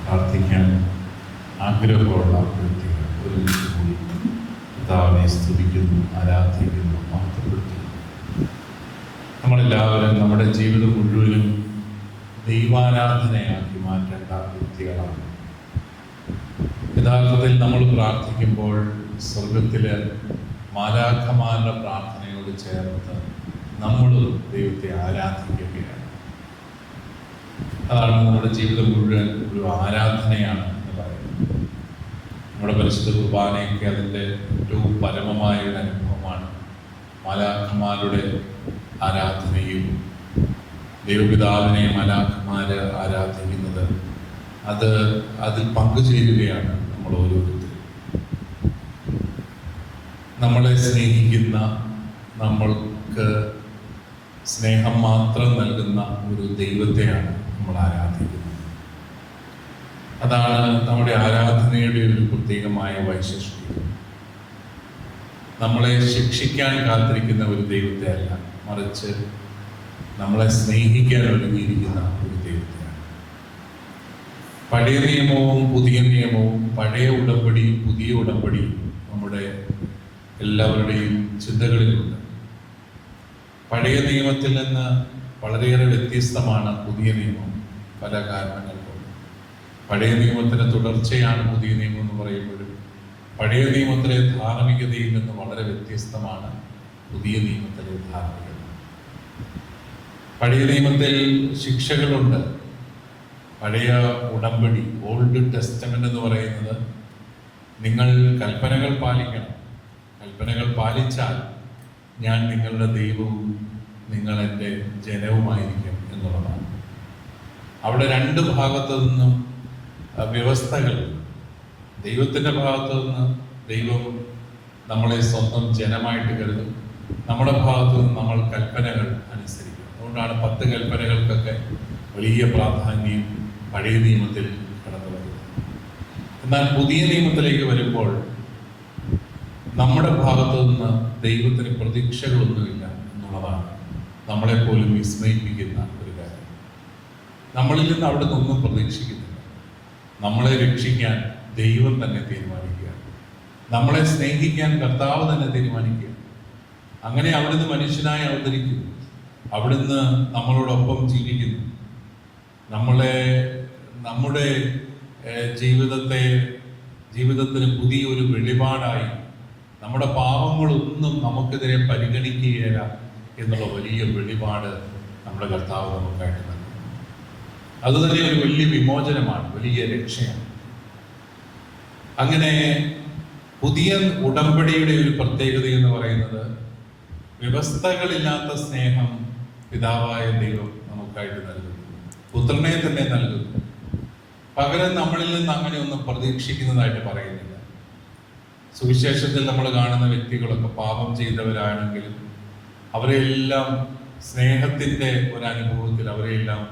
പ്രാർത്ഥിക്കാൻ ആഗ്രഹമുള്ള വ്യക്തികൾ ഒരുമിച്ച് കൂടി കർത്താവിനെ സ്തുതിക്കുന്നു, ആരാധിക്കുന്നു, മഹത്വപ്പെടുത്തുന്നു. നമ്മളെല്ലാവരും നമ്മുടെ ജീവിതം മുഴുവനും ദൈവാരാധനയാക്കി മാറ്റേണ്ട വ്യക്തികളാണ്. യഥാർത്ഥത്തിൽ നമ്മൾ പ്രാർത്ഥിക്കുമ്പോൾ സ്വർഗത്തിലെ മാലാഖമാരുടെ പ്രാർത്ഥനയോട് ചേർത്ത് നമ്മൾ ദൈവത്തെ ആരാധിക്കുകയാണ്. അതാണ് നമ്മുടെ ജീവിതം മുഴുവൻ ഒരു ആരാധനയാണ് എന്ന് പറയുന്നത്. നമ്മുടെ പരിശുദ്ധ കുർബാനയൊക്കെ അതിൻ്റെ ഏറ്റവും പരമമായ ഒരു അനുഭവമാണ്. മാലാഖമാരുടെ ആരാധനയും ദൈവപിതാവിനെ മാലാഖമാര് ആരാധിക്കുന്നത്, അതിൽ പങ്കുചേരുകയാണ് നമ്മൾ ഓരോരുത്തരും. നമ്മളെ സ്നേഹിക്കുന്ന, നമ്മൾക്ക് സ്നേഹം മാത്രം നൽകുന്ന ഒരു ദൈവത്തെയാണ് നമ്മൾ ആരാധിക്കുന്നത്. അതാണ് നമ്മുടെ ആരാധനയുടെ ഒരു പ്രത്യേകമായ വൈശിഷ്ട്യം. നമ്മളെ ശിക്ഷിക്കാൻ കാത്തിരിക്കുന്ന ഒരു ദൈവത്തെ അല്ല, മറിച്ച് നമ്മളെ സ്നേഹിക്കാൻ ഒരുങ്ങിയിരിക്കുന്ന ഒരു ദൈവത്തെയാണ്. പഴയ നിയമവും പുതിയ നിയമവും, പഴയ ഉടമ്പടിയും പുതിയ ഉടമ്പടിയും നമ്മുടെ എല്ലാവരുടെയും ചിന്തകളിലുണ്ട്. പഴയ നിയമത്തിൽ നിന്ന് വളരെയേറെ വ്യത്യസ്തമാണ് പുതിയ നിയമം പല കാരണങ്ങൾ കൊണ്ട്. പഴയ നിയമത്തിന് തുടർച്ചയാണ് പുതിയ നിയമം എന്ന് പറയുമ്പോഴും പഴയ നിയമത്തിലെ ധാർമ്മികതയിൽ നിന്ന് വളരെ വ്യത്യസ്തമാണ് പുതിയ നിയമത്തിലെ ധാർമ്മികത. പഴയ നിയമത്തിൽ ശിക്ഷകളുണ്ട്. പഴയ ഉടമ്പടി, ഓൾഡ് ടെസ്റ്റമെന്റ് എന്ന് പറയുന്നത് നിങ്ങൾ കൽപ്പനകൾ പാലിക്കണം, കൽപ്പനകൾ പാലിച്ചാൽ ഞാൻ നിങ്ങളുടെ ദൈവവും നിങ്ങൾ എൻ്റെ ജനവുമായിരിക്കും എന്നുള്ളതാണ്. അവിടെ രണ്ട് ഭാഗത്തു നിന്നും വ്യവസ്ഥകൾ. ദൈവത്തിൻ്റെ ഭാഗത്തു നിന്ന് ദൈവം നമ്മളെ സ്വന്തം ജനമായിട്ട് കരുതും, നമ്മുടെ ഭാഗത്തു നിന്ന് നമ്മൾ കൽപ്പനകൾ അനുസരിക്കും. അതുകൊണ്ടാണ് 10 കൽപ്പനകൾക്കൊക്കെ വലിയ പ്രാധാന്യം പഴയ നിയമത്തിൽ കടന്നു വരുന്നത്. എന്നാൽ പുതിയ നിയമത്തിലേക്ക് വരുമ്പോൾ നമ്മുടെ ഭാഗത്തു നിന്ന് ദൈവത്തിന് പ്രതീക്ഷകളൊന്നുമില്ല എന്നുള്ളതാണ് നമ്മളെപ്പോലും വിസ്മയിപ്പിക്കുന്ന ഒരു കാര്യം. നമ്മളിൽ നിന്ന് അവിടെ നിന്നൊന്നും പ്രതീക്ഷിക്കുന്നില്ല. നമ്മളെ രക്ഷിക്കാൻ ദൈവം തന്നെ തീരുമാനിക്കുകയാണ്. നമ്മളെ സ്നേഹിക്കാൻ കർത്താവ് തന്നെ തീരുമാനിക്കുകയാണ്. അങ്ങനെ അവിടുന്ന് മനുഷ്യനായി അവതരിക്കുന്നു, അവിടുന്ന് നമ്മളോടൊപ്പം ജീവിക്കുന്നു. നമ്മുടെ ജീവിതത്തിന് പുതിയൊരു വെളിപാടായി നമ്മുടെ പാപങ്ങളൊന്നും നമുക്കെതിരെ പരിഗണിക്കുകയില്ല എന്നുള്ള വലിയ വെളിപാട് നമ്മുടെ കർത്താവ് നമുക്കായിട്ട് നൽകുന്നു. അതുതന്നെ ഒരു വലിയ വിമോചനമാണ്, വലിയ രക്ഷയാണ്. അങ്ങനെ പുതിയ ഉടമ്പടിയുടെ ഒരു പ്രത്യേകത എന്ന് പറയുന്നത് വ്യവസ്ഥകളില്ലാത്ത സ്നേഹം പിതാവായ ദൈവം നമുക്കായിട്ട് നൽകുന്നു, പുത്രനെ തന്നെ നൽകുന്നു. പകരം നമ്മളിൽ നിന്ന് അങ്ങനെ ഒന്നും പ്രതീക്ഷിക്കുന്നതായിട്ട് പറയുന്നില്ല. സുവിശേഷത്തിൽ നമ്മൾ കാണുന്ന വ്യക്തികളൊക്കെ പാപം ചെയ്തവരാണെങ്കിലും അവരെല്ലാം സ്നേഹത്തിൻ്റെ ഒരു അനുഭവത്തിൽ അവരെല്ലാം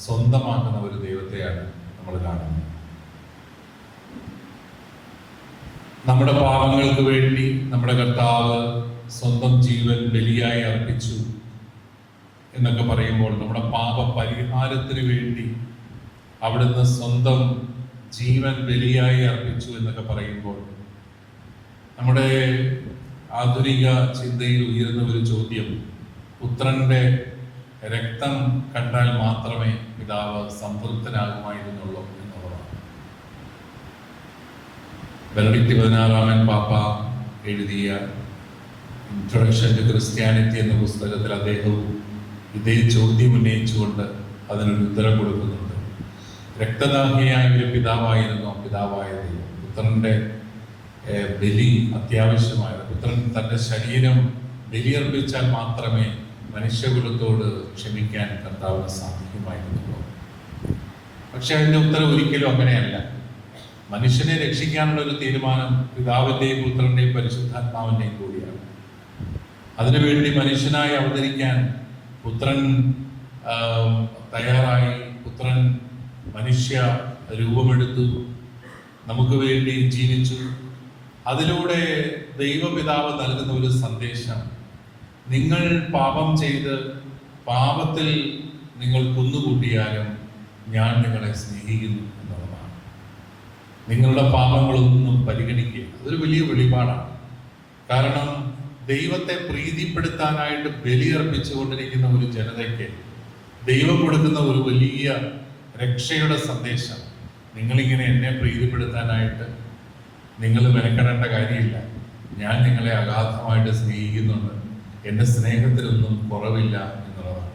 സ്വന്തമാക്കുന്ന ഒരു ദൈവത്തെയാണ് നമ്മൾ കാണുന്നത്. നമ്മുടെ പാപങ്ങൾക്ക് വേണ്ടി നമ്മുടെ കർത്താവ് സ്വന്തം ജീവൻ ബലിയായി അർപ്പിച്ചു എന്നൊക്കെ പറയുമ്പോൾ, നമ്മുടെ പാപ പരിഹാരത്തിന് വേണ്ടി അവിടുന്ന് സ്വന്തം ജീവൻ ബലിയായി അർപ്പിച്ചു എന്നൊക്കെ പറയുമ്പോൾ നമ്മുടെ ആധുനിക ചിന്തയിൽ ഉയരുന്ന ഒരു ചോദ്യം, പുത്രന്റെ രക്തം കണ്ടാൽ മാത്രമേ പിതാവ് സംതൃപ്തനാകുമായിരുന്നുള്ളൂ എന്നുള്ളതാണ്. ബെനഡിക്ട് 16 പാപ്പ എഴുതിയ ഇൻട്രൊഡക്ഷൻ ടു ക്രിസ്ത്യാനിറ്റി എന്ന പുസ്തകത്തിൽ അദ്ദേഹവും ഇതേ ചോദ്യം ഉന്നയിച്ചുകൊണ്ട് അതിനൊരു ഉത്തരം കൊടുക്കുന്നുണ്ട്. രക്തദാഹിയായ ഒരു പിതാവായിരുന്നു പിതാവായ ദൈവം. പുത്രന്റെ ബലി അത്യാവശ്യമായത്. പുത്രൻ തൻ്റെ ശരീരം ബലിയർപ്പിച്ചാൽ മാത്രമേ മനുഷ്യകുലത്തോട് ക്ഷമിക്കാൻ കർത്താവിന് സാധിക്കുമായിരുന്നുള്ളൂ. പക്ഷെ അതിൻ്റെ ഉത്തരം ഒരിക്കലും അങ്ങനെയല്ല. മനുഷ്യനെ രക്ഷിക്കാനുള്ള ഒരു തീരുമാനം പിതാവിൻ്റെയും പുത്രൻ്റെയും പരിശുദ്ധാത്മാവിൻ്റെയും കൂടിയാണ്. അതിനുവേണ്ടി മനുഷ്യനായി അവതരിക്കാൻ പുത്രൻ തയ്യാറായി. പുത്രൻ മനുഷ്യ രൂപമെടുത്തു, നമുക്ക് വേണ്ടി ജീവിച്ചു. അതിലൂടെ ദൈവപിതാവ് നൽകുന്ന ഒരു സന്ദേശം, നിങ്ങൾ പാപം ചെയ്ത് പാപത്തിൽ നിങ്ങൾ കുന്നുകൂട്ടിയാലും ഞാൻ നിങ്ങളെ സ്നേഹിക്കുന്നു എന്നുള്ളതാണ്. നിങ്ങളുടെ പാപങ്ങളൊന്നും പരിഗണിക്കുക. അതൊരു വലിയ വെളിപാടാണ്. കാരണം ദൈവത്തെ പ്രീതിപ്പെടുത്താനായിട്ട് ബലിയർപ്പിച്ചുകൊണ്ടിരിക്കുന്ന ഒരു ജനതയ്ക്ക് ദൈവം കൊടുക്കുന്ന ഒരു വലിയ രക്ഷയുടെ സന്ദേശം. നിങ്ങളിങ്ങനെ എന്നെ പ്രീതിപ്പെടുത്താനായിട്ട് നിങ്ങൾ മെനക്കെടേണ്ട കാര്യമില്ല. ഞാൻ നിങ്ങളെ അഗാധമായിട്ട് സ്നേഹിക്കുന്നുണ്ട്, എൻ്റെ സ്നേഹത്തിലൊന്നും കുറവില്ല എന്നുള്ളതാണ്.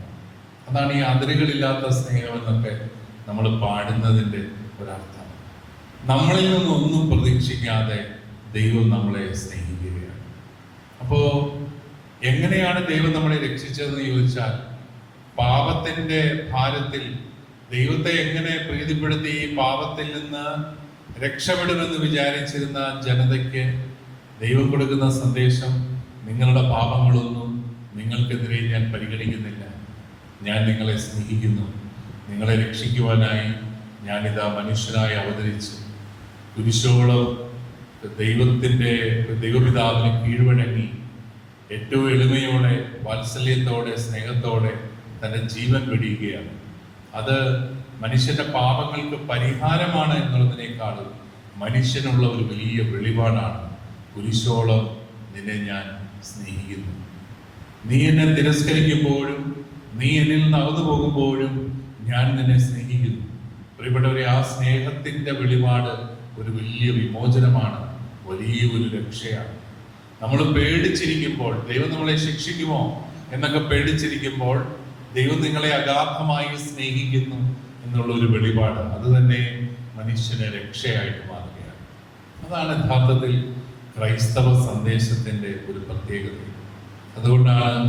അതാണ് ഈ അതിരുകളില്ലാത്ത സ്നേഹം എന്നൊക്കെ നമ്മൾ പാടുന്നതിൻ്റെ ഒരർത്ഥം. നമ്മളിൽ നിന്നൊന്നും പ്രതീക്ഷിക്കാതെ ദൈവം നമ്മളെ സ്നേഹിക്കുകയാണ്. അപ്പോൾ എങ്ങനെയാണ് ദൈവം നമ്മളെ രക്ഷിച്ചതെന്ന് ചോദിച്ചാൽ, പാപത്തിൻ്റെ ഭാരത്തിൽ ദൈവത്തെ എങ്ങനെ പ്രീതിപ്പെടുത്തി ഈ പാപത്തിൽ നിന്ന് രക്ഷപ്പെടുമെന്ന് വിചാരിച്ചിരുന്ന ജനതയ്ക്ക് ദൈവം കൊടുക്കുന്ന സന്ദേശം, നിങ്ങളുടെ പാപങ്ങളൊന്നും നിങ്ങൾക്കെതിരെ ഞാൻ പരിഗണിക്കുന്നില്ല, ഞാൻ നിങ്ങളെ സ്നേഹിക്കുന്നു, നിങ്ങളെ രക്ഷിക്കുവാനായി ഞാനിതാ മനുഷ്യനായി അവതരിച്ചു, കുരിശോളം ദൈവപിതാവിന് കീഴ്വഴങ്ങി ഏറ്റവും എളിമയോടെ, വാത്സല്യത്തോടെ, സ്നേഹത്തോടെ തൻ്റെ ജീവൻ വെടിയുകയാണ്. അത് മനുഷ്യന്റെ പാപങ്ങൾക്ക് പരിഹാരമാണ് എന്നുള്ളതിനേക്കാളും മനുഷ്യനുള്ള ഒരു വലിയ വെളിപാടാണ്. കുരിശോളം നിന്നെ ഞാൻ സ്നേഹിക്കുന്നു. നീ എന്നെ തിരസ്കരിക്കുമ്പോഴും നീ എന്നിൽ നിന്ന് അകന്നു പോകുമ്പോഴും ഞാൻ നിന്നെ സ്നേഹിക്കുന്നു. പ്രിയപ്പെട്ടവരെ, ആ സ്നേഹത്തിന്റെ വെളിപാട് ഒരു വലിയ വിമോചനമാണ്, വലിയ ഒരു രക്ഷയാണ്. നമ്മൾ പേടിച്ചിരിക്കുമ്പോൾ, ദൈവം നമ്മളെ ശിക്ഷിക്കുമോ എന്നൊക്കെ പേടിച്ചിരിക്കുമ്പോൾ, ദൈവം നിങ്ങളെ അഗാധമായി സ്നേഹിക്കുന്നു എന്നുള്ള ഒരു വെളിപാട്, അത് തന്നെ മനുഷ്യന് രക്ഷയായിട്ട് മാറുകയാണ്. അതാണ് യഥാർത്ഥത്തിൽ ക്രൈസ്തവ സന്ദേശത്തിന്റെ ഒരു പ്രത്യേകത. അതുകൊണ്ടാണ്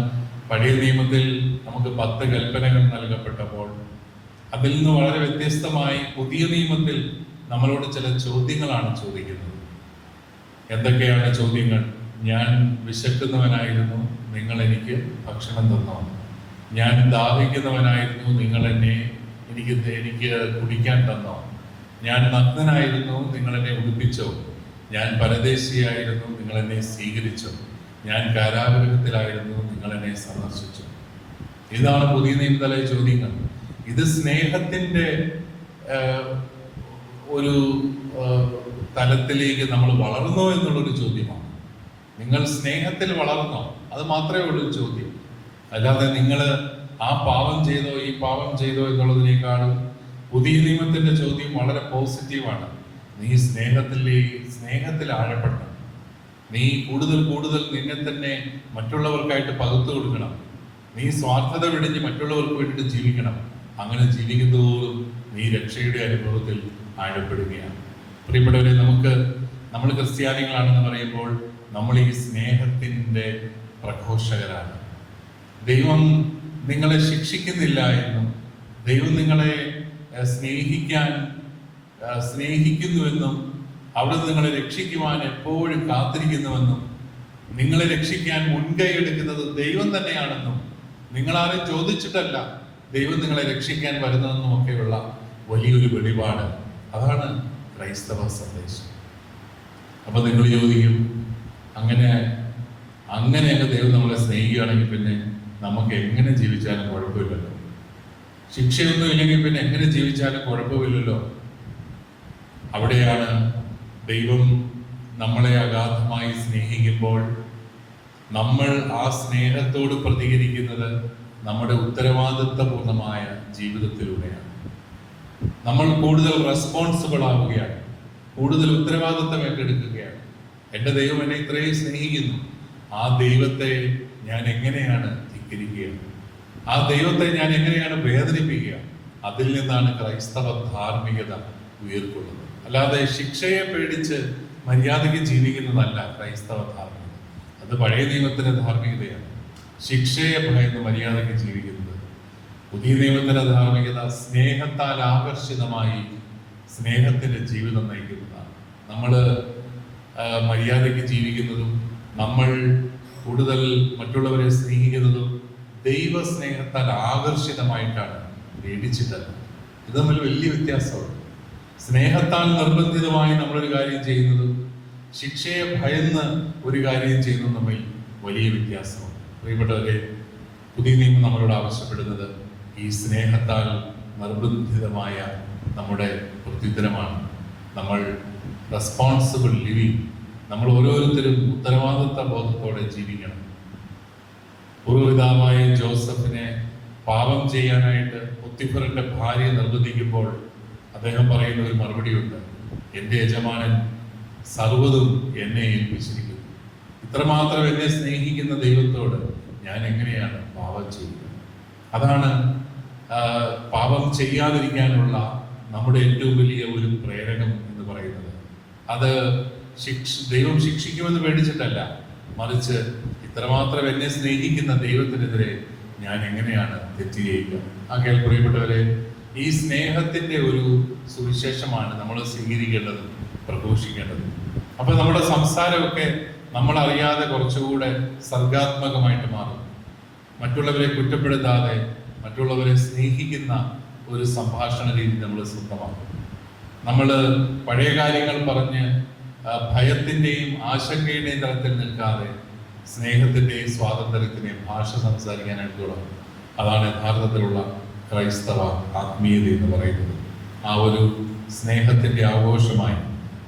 പഴയ നിയമത്തിൽ നമുക്ക് 10 കൽപ്പനകൾ നൽകപ്പെട്ടപ്പോൾ അതിൽ നിന്ന് വളരെ വ്യത്യസ്തമായി പുതിയ നിയമത്തിൽ നമ്മളോട് ചില ചോദ്യങ്ങളാണ് ചോദിക്കുന്നത്. എന്തൊക്കെയാണ് ചോദ്യങ്ങൾ? ഞാൻ വിശക്കുന്നവനായിരുന്നു, നിങ്ങൾ എനിക്ക് ഭക്ഷണം തന്നോ? ഞാൻ ദാഹിക്കുന്നവനായിരുന്നു, നിങ്ങൾ എനിക്ക് കുടിക്കാൻ തന്നോ? ഞാൻ നഗ്നനായിരുന്നു, നിങ്ങൾ എന്നെ ഉടുപ്പിച്ചോ? ഞാൻ പരദേശിയായിരുന്നു, നിങ്ങൾ എന്നെ സ്വീകരിച്ചോ? ഞാൻ കാരാഗൃഹത്തിലായിരുന്നു, നിങ്ങൾ എന്നെ സന്ദർശിച്ചു? ഇതാണ് പുതിയ നിയമത്തിലെ ചോദ്യങ്ങൾ. ഇത് സ്നേഹത്തിന്റെ ഒരു തലത്തിലേക്ക് നമ്മൾ വളർന്നോ എന്നുള്ളൊരു ചോദ്യമാണ്. നിങ്ങൾ സ്നേഹത്തിൽ വളർന്നോ? അത് മാത്രമേ ഉള്ളൂ ചോദ്യം. അല്ലാതെ നിങ്ങൾ ആ പാപം ചെയ്തോ ഈ പാപം ചെയ്തോ എന്നുള്ളതിനേക്കാളും പുതിയ നിയമത്തിന്റെ ചോദ്യം വളരെ പോസിറ്റീവാണ്. നീ സ്നേഹത്തിൽ ആഴപ്പെടണം. നീ കൂടുതൽ കൂടുതൽ നിന്നെ തന്നെ മറ്റുള്ളവർക്കായിട്ട് പകുത്തു കൊടുക്കണം. നീ സ്വാർത്ഥത വെടിഞ്ഞ് മറ്റുള്ളവർക്ക് വേണ്ടിയിട്ട് ജീവിക്കണം. അങ്ങനെ ജീവിക്കുന്നതോറും നീ രക്ഷയുടെ അനുഭവത്തിൽ ആഴപ്പെടുകയാണ്. പ്രിയപ്പെട്ടവരെ, നമ്മൾ ക്രിസ്ത്യാനികളാണെന്ന് പറയുമ്പോൾ നമ്മൾ ഈ സ്നേഹത്തിൻ്റെ പ്രഘോഷകരാണ്. ദൈവം നിങ്ങളെ ശിക്ഷിക്കുന്നില്ല എന്നും ദൈവം നിങ്ങളെ സ്നേഹിക്കുന്നുവെന്നും അവിടെ നിങ്ങളെ രക്ഷിക്കുവാൻ എപ്പോഴും കാത്തിരിക്കുന്നുവെന്നും നിങ്ങളെ രക്ഷിക്കാൻ മുൻകൈ എടുക്കുന്നത് ദൈവം തന്നെയാണെന്നും നിങ്ങളാരും ചോദിച്ചിട്ടല്ല ദൈവം നിങ്ങളെ രക്ഷിക്കാൻ വരുന്നതെന്നും ഒക്കെയുള്ള വലിയൊരു വെളിപാട്, അതാണ് ക്രൈസ്തവ സന്ദേശം. അപ്പൊ നിങ്ങൾ ചോദിക്കും, അങ്ങനെയൊക്കെ ദൈവം നമ്മളെ സ്നേഹിക്കുകയാണെങ്കിൽ പിന്നെ നമുക്ക് എങ്ങനെ ജീവിച്ചാലും കുഴപ്പമില്ലല്ലോ, ശിക്ഷയൊന്നും ഇല്ലെങ്കിൽ പിന്നെ എങ്ങനെ ജീവിച്ചാലും കുഴപ്പമില്ലല്ലോ. അവിടെയാണ് ദൈവം നമ്മളെ അഗാധമായി സ്നേഹിക്കുമ്പോൾ നമ്മൾ ആ സ്നേഹത്തോട് പ്രതികരിക്കുന്നത് നമ്മുടെ ഉത്തരവാദിത്വപൂർണമായ ജീവിതത്തിലൂടെയാണ്. നമ്മൾ കൂടുതൽ റെസ്പോൺസിബിൾ ആവുകയാണ്, കൂടുതൽ ഉത്തരവാദിത്വം ഏറ്റെടുക്കുകയാണ്. എൻ്റെ ദൈവം എന്നെ ഇത്രയും സ്നേഹിക്കുന്നു, ആ ദൈവത്തെ ഞാൻ എങ്ങനെയാണ് ധിക്കരിക്കുക, ആ ദൈവത്തെ ഞാൻ എങ്ങനെയാണ് വേദനിപ്പിക്കുക? അതിൽ നിന്നാണ് ക്രൈസ്തവ ധാർമ്മികത ഉയർക്കൊള്ളുന്നത്. അല്ലാതെ ശിക്ഷയെ പേടിച്ച് മര്യാദയ്ക്ക് ജീവിക്കുന്നതല്ല ക്രൈസ്തവ ധാർമ്മികത. അത് പഴയ നിയമത്തിന്റെ ധാർമ്മികതയാണ്. ശിക്ഷയെ ഭയന്ന് മര്യാദയ്ക്ക് ജീവിക്കുന്നത്. പുതിയ നിയമത്തിന്റെ ധാർമ്മികത സ്നേഹത്താൽ ആകർഷിതമായി സ്നേഹത്തിന്റെ ജീവിതം നയിക്കുന്നതാണ്. നമ്മൾ മര്യാദയ്ക്ക് ജീവിക്കുന്നതും നമ്മൾ കൂടുതൽ മറ്റുള്ളവരെ സ്നേഹിക്കുന്നതും ദൈവസ്നേഹത്താൽ ആകർഷിതമായിട്ടാണ്, പേടിച്ചിട്ടല്ല. ഇത് തമ്മിൽ വലിയ വ്യത്യാസമുണ്ട്. സ്നേഹത്താൽ നിർബന്ധിതമായി നമ്മളൊരു കാര്യം ചെയ്യുന്നതും ശിക്ഷയെ ഭയന്ന് ഒരു കാര്യം ചെയ്യുന്നതും തമ്മിൽ വലിയ വ്യത്യാസമുണ്ട്. പ്രിയപ്പെട്ടവരെ, പുതിയ നിയമം നമ്മളോട് ആവശ്യപ്പെടുന്നത് ഈ സ്നേഹത്താൽ നിർബന്ധിതമായ നമ്മുടെ പ്രത്യുത്തരമാണ്. നമ്മൾ റെസ്പോൺസിബിൾ ലിവിങ്, നമ്മൾ ഓരോരുത്തരും ഉത്തരവാദിത്ത ബോധത്തോടെ ജീവിക്കണം. പൂർവ്വപിതാവായ ജോസഫിനെ പാപം ചെയ്യാനായിട്ട് പൊത്തിഫറിന്റെ ഭാര്യ നിർബന്ധിക്കുമ്പോൾ അദ്ദേഹം പറയുന്ന ഒരു മറുപടിയുണ്ട്: എൻ്റെ യജമാനൻ സർവ്വതും എന്നെ ഏൽപ്പിച്ചിരിക്കുന്നു. ഇത്രമാത്രം എന്നെ സ്നേഹിക്കുന്ന ദൈവത്തോട് ഞാൻ എങ്ങനെയാണ് പാപം ചെയ്യുക? അതാണ് പാപം ചെയ്യാതിരിക്കാനുള്ള നമ്മുടെ ഏറ്റവും വലിയ ഒരു പ്രേരകം എന്ന് പറയുന്നത്. അത് ദൈവം ശിക്ഷിക്കുമെന്ന് പേടിച്ചിട്ടല്ല, മറിച്ച് ഇത്രമാത്രം എന്നെ സ്നേഹിക്കുന്ന ദൈവത്തിനെതിരെ ഞാൻ എങ്ങനെയാണ് തെറ്റ് ചെയ്യുക? ആകയാൽ പ്രിയപ്പെട്ടവരെ, ഈ സ്നേഹത്തിന്റെ ഒരു സുവിശേഷമാണ് നമ്മൾ സ്വീകരിക്കേണ്ടതും പ്രഘോഷിക്കേണ്ടതും. അപ്പൊ നമ്മുടെ സംസാരമൊക്കെ നമ്മളറിയാതെ കുറച്ചുകൂടെ സർഗാത്മകമായിട്ട് മാറും. മറ്റുള്ളവരെ കുറ്റപ്പെടുത്താതെ മറ്റുള്ളവരെ സ്നേഹിക്കുന്ന ഒരു സംഭാഷണ രീതി നമ്മൾ സ്വന്തമാക്കും. നമ്മൾ പഴയ കാര്യങ്ങൾ പറഞ്ഞ് ഭയത്തിൻ്റെയും ആശങ്കയുടെയും തലത്തിൽ നിൽക്കാതെ സ്നേഹത്തിൻ്റെയും സ്വാതന്ത്ര്യത്തിൻ്റെയും ഭാഷ സംസാരിക്കാനായിട്ട് തുടങ്ങും. അതാണ് യഥാർത്ഥത്തിലുള്ള ക്രൈസ്തവ ആത്മീയത എന്ന് പറയുന്നത്. ആ ഒരു സ്നേഹത്തിൻ്റെ ആഘോഷമായി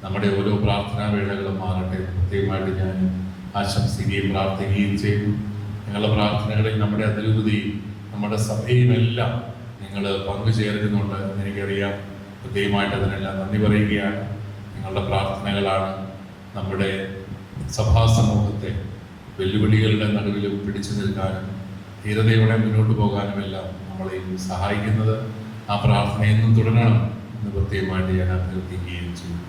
നമ്മുടെ ഓരോ പ്രാർത്ഥനാ വേളകളും മാറട്ടെ. പ്രത്യേകമായിട്ട് ഞാൻ ആശംസിക്കുകയും പ്രാർത്ഥിക്കുകയും ചെയ്തു. നിങ്ങളുടെ പ്രാർത്ഥനകളിൽ നമ്മുടെ അതിരൂപതയും നമ്മുടെ സഭയും എല്ലാം നിങ്ങൾ പങ്കുചേരുന്നുണ്ട് എന്ന് എനിക്കറിയാം. പ്രത്യേകമായിട്ട് അതിനെല്ലാം നന്ദി പറയുകയാണ്. നിങ്ങളുടെ പ്രാർത്ഥനകളാണ് നമ്മുടെ സഭാ സമൂഹത്തെ വെല്ലുവിളികളുടെ നടുവിലും പിടിച്ചു നിൽക്കാനും ധീരതയോടെ മുന്നോട്ട് പോകാനുമെല്ലാം നമ്മളെയും സഹായിക്കുന്നത്. ആ പ്രാർത്ഥന എന്നും തുടരണം എന്ന് പ്രത്യേകമായിട്ട് ഞാൻ അഭ്യർത്ഥിക്കുകയും ചെയ്തു.